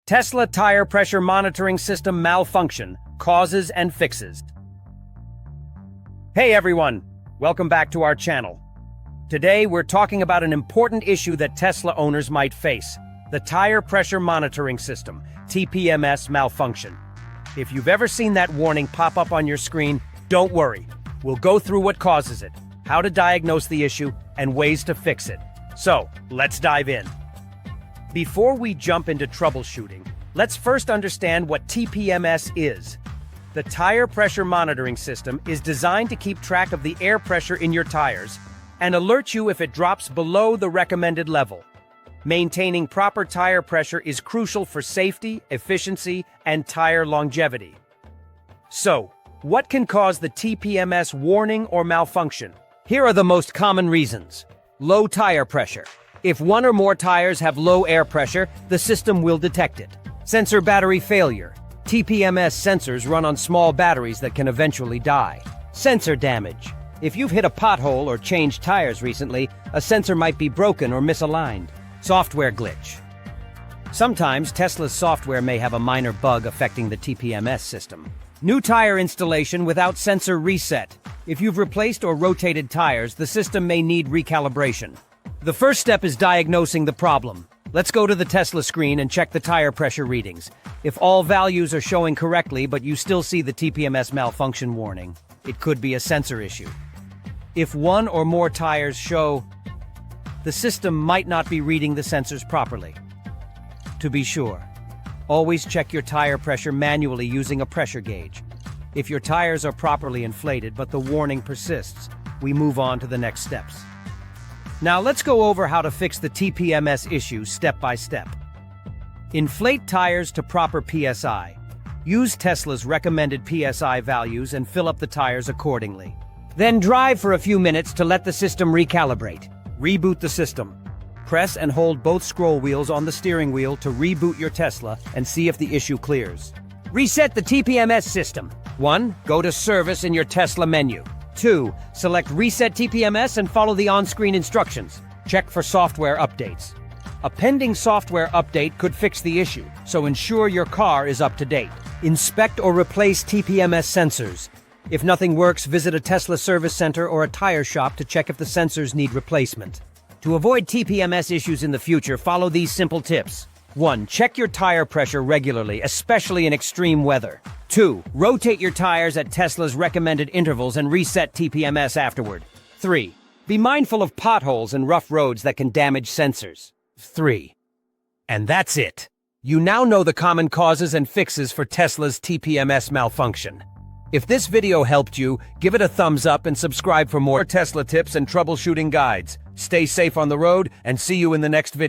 Tesla Tire Pressure Monitoring System Malfunction, Causes and Fixes. Hey everyone, welcome back to our channel. Today we're talking about an important issue that Tesla owners might face, the Tire Pressure Monitoring System, TPMS Malfunction. If you've ever seen that warning pop up on your screen, don't worry. We'll go through what causes it, how to diagnose the issue, and ways to fix it. So, let's dive in. Before we jump into troubleshooting, let's first understand what TPMS is. The Tire Pressure Monitoring System is designed to keep track of the air pressure in your tires and alert you if it drops below the recommended level. Maintaining proper tire pressure is crucial for safety, efficiency, and tire longevity. So, what can cause the TPMS warning or malfunction? Here are the most common reasons. Low tire pressure. If one or more tires have low air pressure, the system will detect it. Sensor battery failure. TPMS sensors run on small batteries that can eventually die. Sensor damage. If you've hit a pothole or changed tires recently, a sensor might be broken or misaligned. Software glitch. Sometimes Tesla's software may have a minor bug affecting the TPMS system. New tire installation without sensor reset. If you've replaced or rotated tires, the system may need recalibration. The first step is diagnosing the problem. Let's go to the Tesla screen and check the tire pressure readings. If all values are showing correctly but you still see the TPMS malfunction warning, it could be a sensor issue. If one or more tires show, the system might not be reading the sensors properly. To be sure, always check your tire pressure manually using a pressure gauge. If your tires are properly inflated but the warning persists, we move on to the next steps. Now let's go over how to fix the TPMS issue step by step. Inflate tires to proper PSI. Use Tesla's recommended PSI values and fill up the tires accordingly. Then drive for a few minutes to let the system recalibrate. Reboot the system. Press and hold both scroll wheels on the steering wheel to reboot your Tesla and see if the issue clears. Reset the TPMS system. 1. Go to Service in your Tesla menu. 2. Select Reset TPMS and follow the on-screen instructions. Check for software updates. A pending software update could fix the issue, so ensure your car is up to date. Inspect or replace TPMS sensors. If nothing works, visit a Tesla service center or a tire shop to check if the sensors need replacement. To avoid TPMS issues in the future, follow these simple tips. 1. Check your tire pressure regularly, especially in extreme weather. 2. Rotate your tires at Tesla's recommended intervals and reset TPMS afterward. 3. Be mindful of potholes and rough roads that can damage sensors. 3. And that's it. You now know the common causes and fixes for Tesla's TPMS malfunction. If this video helped you, give it a thumbs up and subscribe for more Tesla tips and troubleshooting guides. Stay safe on the road and see you in the next video.